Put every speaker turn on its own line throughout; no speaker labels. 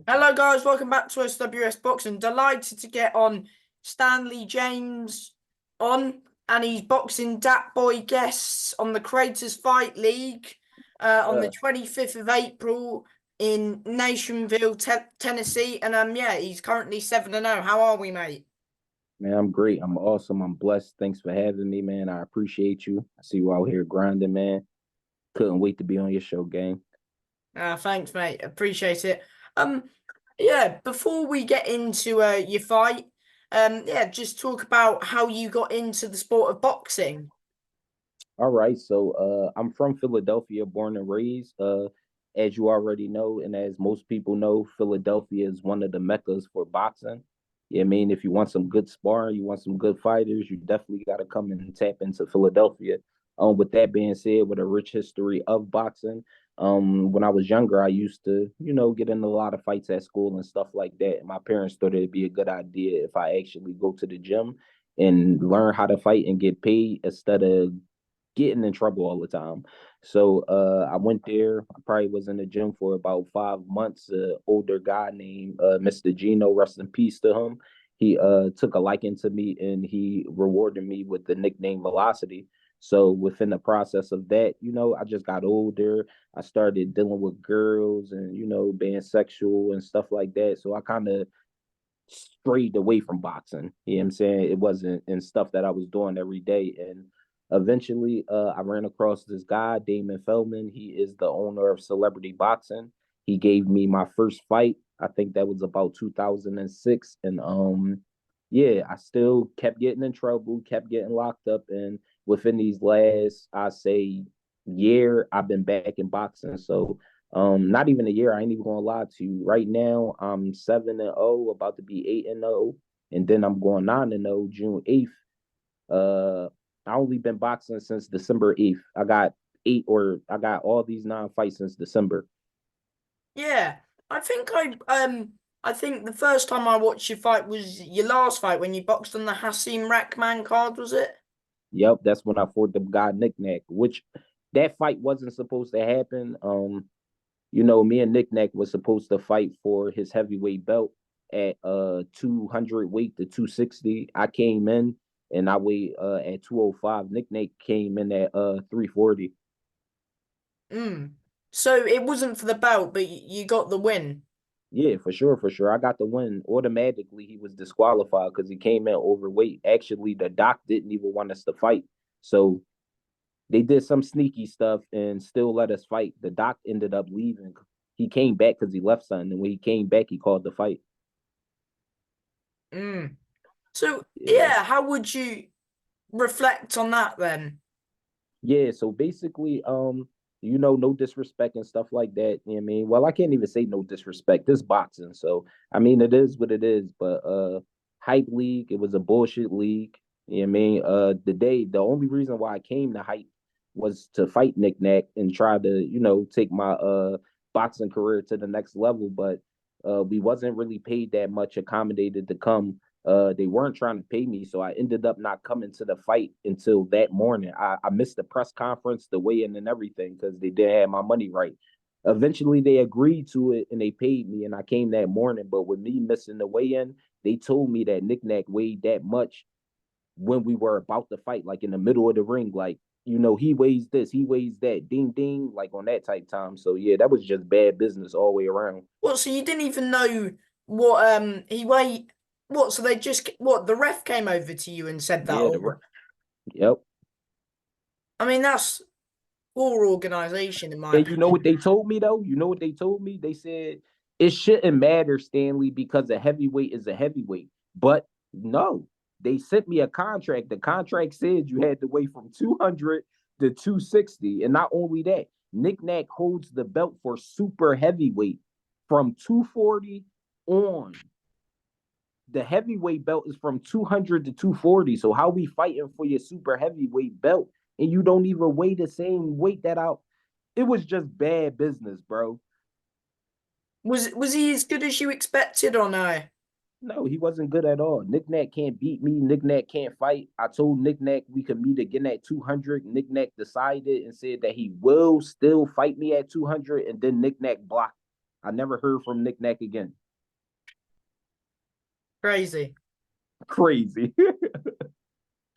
Hello, guys. Welcome back to SWS Boxing. Delighted to get on Stanley James on, and he's boxing Dat Boy guests on the Creators Fight League on the
Uh,
25th of April in Nationville, Tennessee. And yeah, he's currently 7-0. How are we, mate?
man, I'm great. I'm awesome. I'm blessed. Thanks for having me, man. I appreciate you. I see you out here grinding, man. Couldn't wait to be on your show, gang.
Thanks, mate. Appreciate it. Um, yeah, before we get into your fight, yeah, just talk about how you got into the sport of boxing.
All right, so I'm from Philadelphia, born and raised. As you already know, and as most people know, Philadelphia is one of the meccas for boxing. Yeah, I mean, if you want some good sparring, you want some good fighters, you definitely got to come and tap into Philadelphia. With that being said, with a rich history of boxing, when I was younger, I used to, get in a lot of fights at school and stuff like that. And my parents thought it'd be a good idea if I actually go to the gym and learn how to fight and get paid instead of getting in trouble all the time. So I went there. I probably was in the gym for about 5 months. An older guy named Mr. Gino, rest in peace to him. He took a liking to me and he rewarded me with the nickname Velocity. So within the process of that, I just got older. I started dealing with girls and being sexual and stuff like that. So I kind of strayed away from boxing. You know what I'm saying? It wasn't in stuff that I was doing every day. And eventually I ran across this guy, Damon Feldman. He is the owner of Celebrity Boxing. He gave me my first fight. I think that was about 2006. And yeah, I still kept getting in trouble, kept getting locked up. And within these last, I say, year, I've been back in boxing. So not even a year. I ain't even gonna lie to you. Right now, I'm 7-0, about to be 8-0, and then I'm going 9-0 June 8th. I only been boxing since December 8th. I got all these 9 fights since December.
Yeah, I think I think the first time I watched you fight was your last fight when you boxed on the Hasim Rahman card, was it?
Yep, that's when I fought the guy Nick Nack, which that fight wasn't supposed to happen. Me and Nick Nack was supposed to fight for his heavyweight belt at 200 weight to 260. I came in and I weighed at 205. Nick Nack came in at 340.
Mm. So it wasn't for the belt, but you got the win.
Yeah, for sure, for sure. I got the win. Automatically, he was disqualified because he came in overweight. Actually, the doc didn't even want us to fight. So they did some sneaky stuff and still let us fight. The doc ended up leaving. He came back because he left something. And when he came back, he called the fight.
Mm. So
Yeah.
yeah, how would you reflect on that then?
Yeah, so basically, no disrespect and stuff like that. You know what I mean? Well, I can't even say no disrespect. This boxing. So I mean it is what it is. But hype league, it was a bullshit league. You know what I mean? The only reason why I came to hype was to fight Nick Nack and try to, take my boxing career to the next level. But we wasn't really paid that much, accommodated to come. They weren't trying to pay me, so I ended up not coming to the fight until that morning. I missed the press conference, the weigh-in, and everything because they didn't have my money right. Eventually, they agreed to it and they paid me, and I came that morning. But with me missing the weigh-in, they told me that Nick Nack weighed that much when we were about to fight, like in the middle of the ring, like he weighs this, he weighs that, ding ding, like on that type time. So yeah, that was just bad business all the way around.
What, so you didn't even know what he weighed? What, so they just what the ref came over to you and said that,
Yeah,
or
yep.
I mean that's poor organization in my
And you know
opinion.
what they told me though? You know what they told me? They said it shouldn't matter, Stanley, because a heavyweight is a heavyweight. But no, they sent me a contract. The contract said you had to weigh from 200 to 260. And not only that, Nick Nack holds the belt for super heavyweight from 240 on. The heavyweight belt is from 200 to 240. So how we fighting for your super heavyweight belt and you don't even weigh the same weight that out? It was just bad business, bro.
Was he as good as you expected or no?
No, he wasn't good at all. Nick Nack can't beat me. Nick Nack can't fight. I told Nick Nack we could meet again at 200. Nick Nack decided and said that he will still fight me at 200. And then Nick Nack blocked. I never heard from Nick Nack again.
Crazy.
Crazy.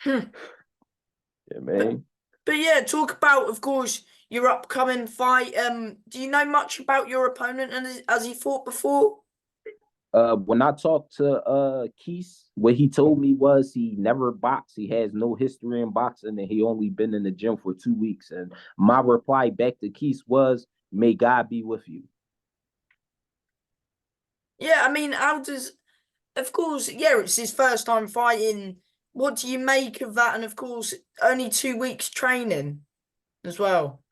Hmm.
Yeah,
But
man.
but yeah, talk about, of course, your upcoming fight. Do you know much about your opponent and has he fought before?
When I talked to Keith, what he told me was he never boxed. He has no history in boxing, and he only been in the gym for 2 weeks. And my reply back to Keith was, "May God be with you."
Yeah, I mean, how does, of course, yeah, it's his first time fighting. What do you make of that? And of course, only 2 weeks training as well.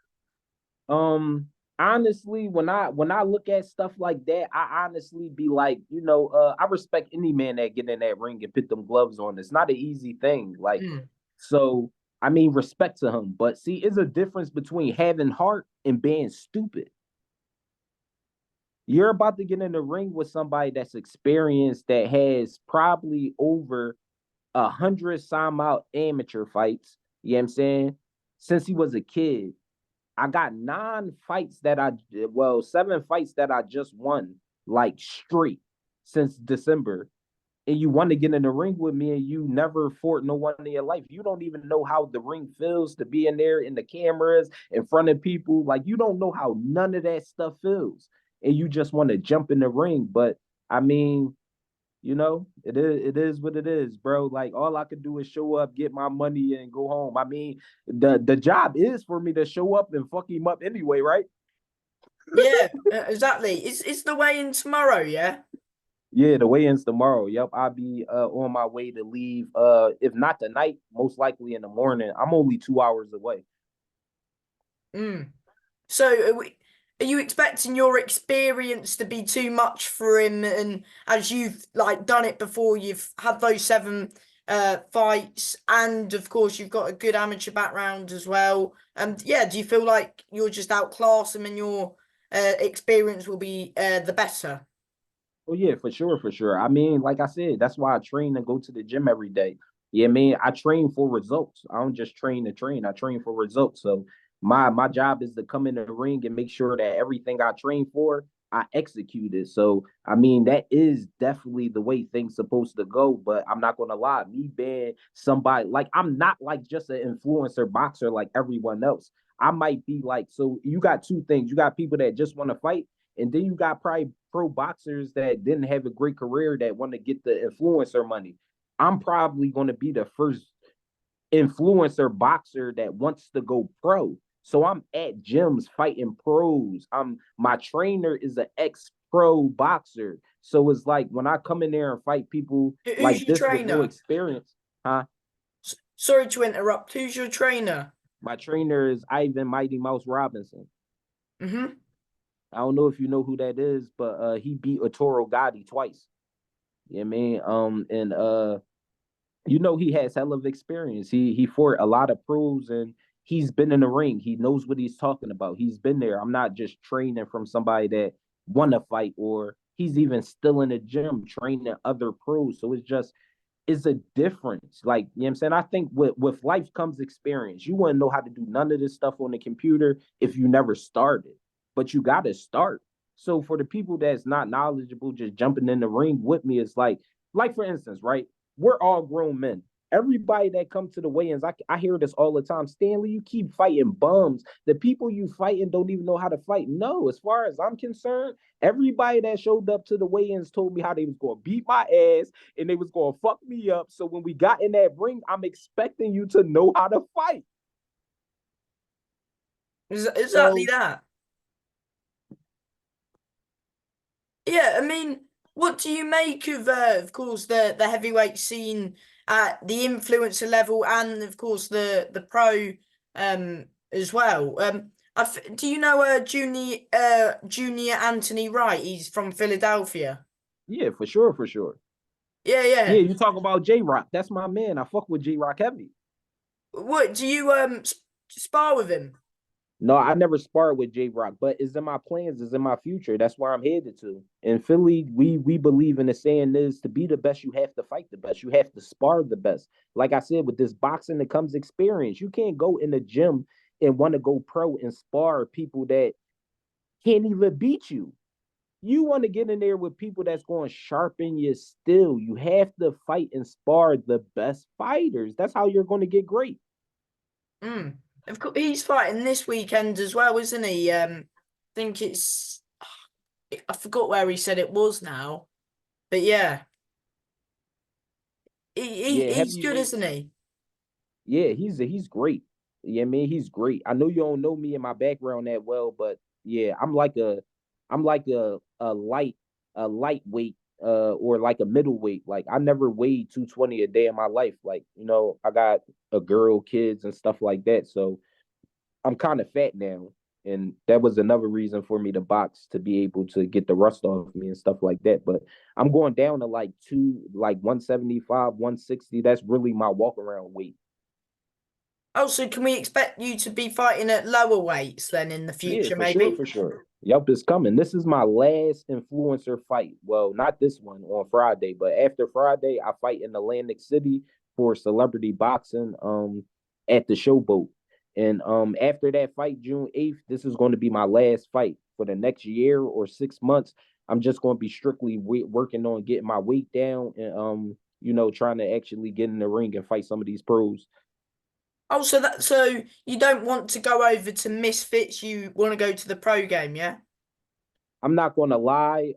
Um, Honestly, when I look at stuff like that, I honestly be like, I respect any man that get in that ring and put them gloves on. It's not an easy thing. Like,
Mm.
so I mean, respect to him. But see, it's a difference between having heart and being stupid. You're about to get in the ring with somebody that's experienced, that has probably over 100 some out amateur fights. You know what I'm saying? Since he was a kid. I got 9 fights that well, 7 fights that I just won, like straight since December. And you want to get in the ring with me and you never fought no one in your life. You don't even know how the ring feels to be in there in the cameras in front of people. Like, you don't know how none of that stuff feels. And you just want to jump in the ring. But I mean, it is what it is, bro. Like, all I could do is show up, get my money, and go home. I mean, the job is for me to show up and fuck him up anyway, right?
Yeah, exactly. It's the way in tomorrow, yeah?
Yeah, the weigh-ins tomorrow. Yep, I'll be on my way to leave. If not tonight, most likely in the morning. I'm only 2 hours away.
Mm. So are you expecting your experience to be too much for him? And as you've like done it before, you've had those seven fights, and of course you've got a good amateur background as well. And yeah, do you feel like you're just outclass him and your experience will be the better?
Oh yeah, for sure, for sure. I mean, like I said, that's why I train and go to the gym every day. Yeah, man, I train for results. I don't just train to train. I train for results. So my job is to come in the ring and make sure that everything I train for, I execute it. So I mean, that is definitely the way things supposed to go. But I'm not gonna lie, me being somebody like, I'm not like just an influencer boxer like everyone else. I might be like, so you got two things. You got people that just want to fight, and then you got probably pro boxers that didn't have a great career that want to get the influencer money. I'm probably going to be the first influencer boxer that wants to go pro. So I'm at gyms fighting pros. My trainer is an ex-pro boxer. So it's like when I come in there and fight people
Who's
like
your
this with no
trainer?
experience, huh?
Sorry to interrupt. Who's your trainer?
My trainer is Ivan Mighty Mouse Robinson.
Mm-hmm.
I don't know if you know who that is, but he beat Arturo Gotti twice. Yeah, man. And he has hell of experience. He fought a lot of pros and he's been in the ring. He knows what he's talking about. He's been there. I'm not just training from somebody that won a fight, or he's even still in the gym training other pros. So it's a difference. Like, you know what I'm saying? I think with life comes experience. You wouldn't know how to do none of this stuff on the computer if you never started. But you gotta start. So for the people that's not knowledgeable, just jumping in the ring with me, it's like for instance, right? We're all grown men. Everybody that come to the weigh-ins, I hear this all the time. Stanley, you keep fighting bums. The people you fighting don't even know how to fight. No, as far as I'm concerned, everybody that showed up to the weigh-ins told me how they was going to beat my ass and they was going to fuck me up. So when we got in that ring, I'm expecting you to know how to fight.
Exactly
So
that. Yeah, I mean, what do you make of course, the heavyweight scene at the influencer level, and of course the pro as well? Do you know Junior Anthony Wright? He's from Philadelphia.
yeah, for sure, for sure.
Yeah,
Yeah,
yeah.
you talk about J Rock. That's my man. I fuck with J Rock heavy.
What do you spar with him?
No, I never sparred with J Rock, but it's in my plans, it's in my future. That's where I'm headed to. In Philly, we believe in the saying is to be the best, you have to fight the best. You have to spar the best. Like I said, with this boxing, it comes experience. You can't go in the gym and want to go pro and spar people that can't even beat you. you want to get in there with people that's going to sharpen your skill. You have to fight and spar the best fighters. That's how you're going to get great.
Mm. Of course, he's fighting this weekend as well, isn't he? I think I forgot where he said it was now, but yeah,
Yeah,
he's good,
heavyweight.
isn't he?
Yeah, he's great. Yeah, I mean he's great. I know you don't know me and my background that well, but yeah, I'm like a lightweight or like a middleweight. Like I never weighed 220 a day in my life. Like, I got a girl, kids and stuff like that. So I'm kind of fat now. And that was another reason for me to box to be able to get the rust off me and stuff like that. But I'm going down to like 175, 160. That's really my walk around weight.
Oh, so can we expect you to be fighting at lower weights then in the
Yeah,
future,
for sure,
maybe?
for sure. Yep, it's coming. This is my last influencer fight. Well, not this one on Friday, but after Friday, I fight in Atlantic City for celebrity boxing at the Showboat. And after that fight, June 8th, this is going to be my last fight for the next year or 6 months. I'm just going to be strictly working on getting my weight down and trying to actually get in the ring and fight some of these pros.
Oh, so you don't want to go over to Misfits, you want to go to the pro game, yeah?
I'm not going to lie.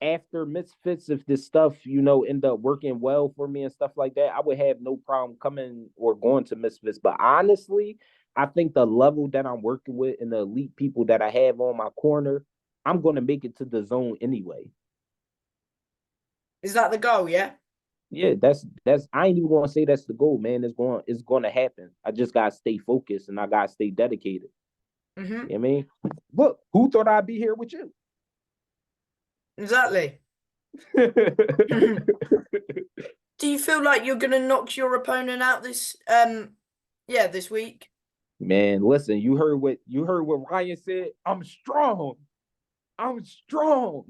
After Misfits, if this stuff, end up working well for me and stuff like that, I would have no problem coming or going to Misfits. But honestly, I think the level that I'm working with and the elite people that I have on my corner, I'm going to make it to the zone anyway.
Is that the goal, yeah?
Yeah, that's I ain't even going to say that's the goal, man. It's going to happen. I just got to stay focused and I got to stay dedicated.
Mm-hmm.
You know what I mean? Look, who thought I'd be here with you?
Exactly. Do you feel like you're gonna knock your opponent out this week?
Man, listen, you heard what Ryan said. I'm strong. I'm strong.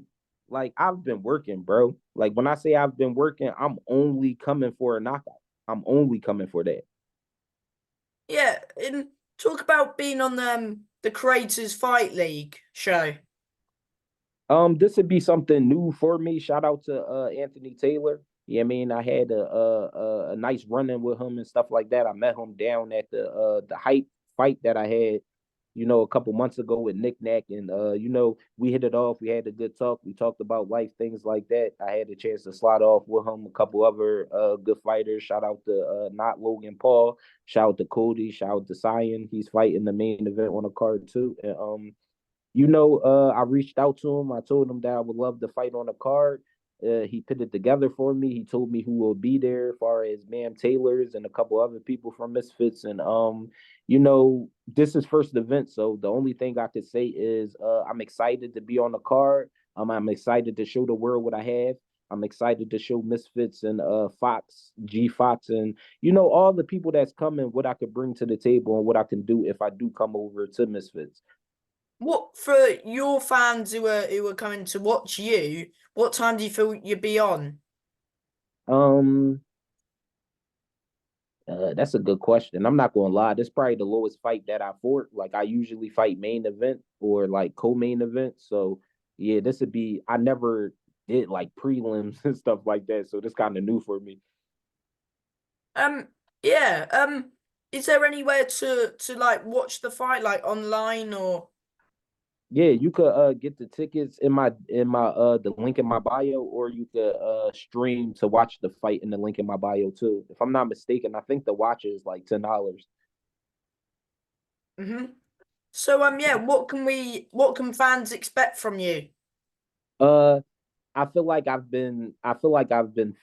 Like I've been working, bro. Like when I say I've been working, I'm only coming for a knockout. I'm only coming for that.
Yeah, and talk about being on the Creators Fight League show.
This would be something new for me. Shout out to Anthony Taylor. Yeah, I mean, I had a nice run in with him and stuff like that. I met him down at the hype fight that I had, a couple months ago with Nick Nack, and we hit it off. We had a good talk. We talked about life, things like that. I had a chance to slide off with him. A couple other good fighters. Shout out to not Logan Paul. Shout out to Cody. Shout out to Cyan. He's fighting the main event on the card too. And I reached out to him. I told him that I would love to fight on a card. He put it together for me. He told me who will be there, as far as Ma'am Taylor's and a couple other people from Misfits. And this is first event, so the only thing I could say is I'm excited to be on the card. I'm excited to show the world what I have. I'm excited to show Misfits and Fox, G Fox, and all the people that's coming, what I could bring to the table and what I can do if I do come over to Misfits.
What for your fans who are coming to watch you? What time do you feel you'd be on?
Um, that's a good question. I'm not gonna lie. This is probably the lowest fight that I fought. Like I usually fight main event or like co-main event. So yeah, this would be. I never did like prelims and stuff like that. So this kind of new for me.
Um, yeah. Is there anywhere to like watch the fight, like online or?
Yeah, you could get the tickets in my the link in my bio, or you could stream to watch the fight in the link in my bio too. If I'm not mistaken, I think the watch is like $10.
Mm-hmm. So yeah, what can fans expect from you?
Uh I feel like I've been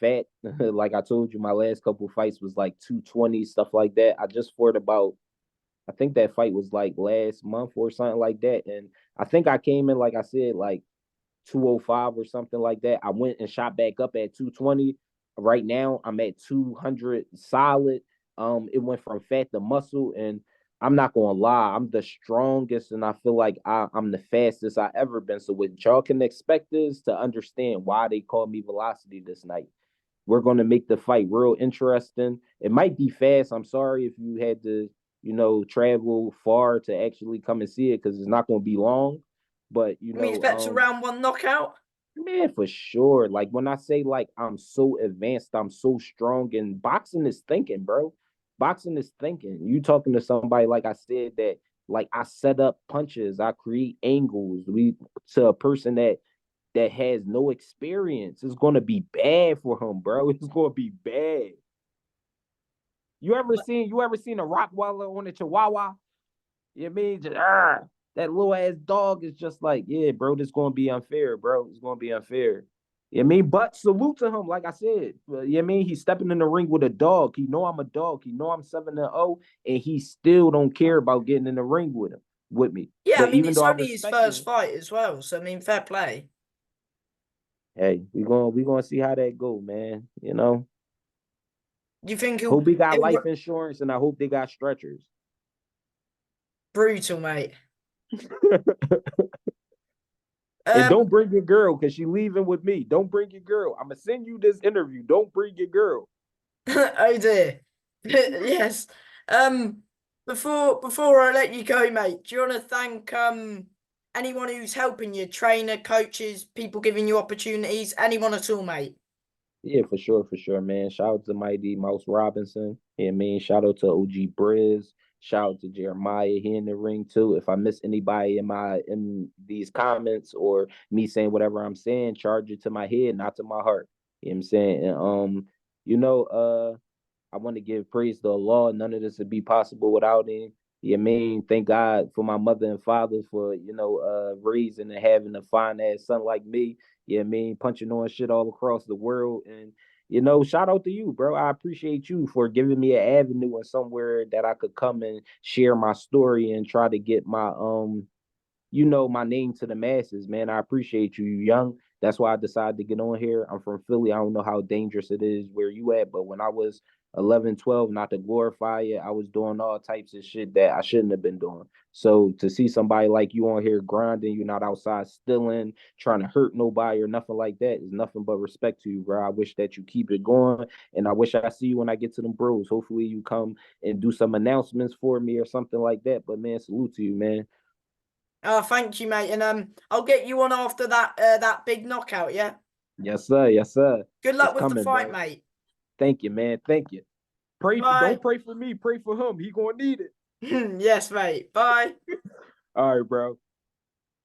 fat. Like I told you, my last couple fights was like 220, stuff like that. I just fought about I think that fight was like last month or something like that. And I think I came in, like I said, like 205 or something like that. I went and shot back up at 220. Right now, I'm at 200 solid. It went from fat to muscle, and I'm not gonna lie, I'm the strongest, and I feel like I'm the fastest I ever been. So what y'all can expect is to understand why they call me Velocity this night. We're going to make the fight real interesting. It might be fast. I'm sorry if you had to, travel far to actually come and see it because it's not going to be long. But
We expect a round one knockout.
man, for sure. Like when I say like I'm so advanced, I'm so strong, and boxing is thinking, bro. Boxing is thinking. You talking to somebody like I said that like I set up punches, I create angles. We to a person that has no experience. It's gonna be bad for him, bro. It's gonna be bad. You ever seen a Rottweiler on a Chihuahua? You know what I mean? Just that little ass dog is just like, yeah, bro, this gonna be unfair, bro. It's gonna be unfair. You know what I mean? But salute to him, like I said. You know what I mean? He's stepping in the ring with a dog. He know I'm a dog. He know I'm 7-0, and he still don't care about getting in the ring with me.
Yeah, I
But
mean
even
it's
though I
only his
respect
first
him,
fight as well, so I mean fair play.
hey, we gonna see how that go, man. You know,
Do you think
hope he got
he'll
life insurance, and I hope they got stretchers.
brutal, mate?
And
Um,
don't bring your girl because she leaving with me. Don't bring your girl. I'm gonna send you this interview. Don't bring your girl.
oh dear. Yes. Um, before I let you go, mate, do you want to thank anyone who's helping you, trainer, coaches, people giving you opportunities, anyone at all, mate?
Yeah, for sure, man. Shout out to Mighty Mouse Robinson. Yeah, man. Shout out to OG Briz. Shout out to Jeremiah here in the ring too. If I miss anybody in these comments or me saying whatever I'm saying, charge it to my head, not to my heart. You know what I'm saying? And you know, I want to give praise to Allah. None of this would be possible without him. You know what I mean? Thank God for my mother and father for, raising and having a fine ass son like me. You know what I mean? Punching on shit all across the world. And, shout out to you, bro. I appreciate you for giving me an avenue and somewhere that I could come and share my story and try to get my name to the masses, man. I appreciate you. You young. That's why I decided to get on here. I'm from Philly. I don't know how dangerous it is where you at, but when I was 11, 12, not to glorify it, I was doing all types of shit that I shouldn't have been doing. So to see somebody like you on here grinding, you're not outside stealing, trying to hurt nobody or nothing like that is nothing but respect to you, bro. I wish that you keep it going. And I wish I see you when I get to them bros. Hopefully you come and do some announcements for me or something like that. But man, salute to you, man.
Oh, thank you, mate. And I'll get you on after that big knockout, yeah?
Yes, sir. Yes, sir.
Good
It's
luck with the
coming,
fight,
bro.
mate.
Thank you, man. Thank you. Don't
Bye.
pray for me. Pray for him. He gonna need it.
Yes, mate. Bye.
All right, bro.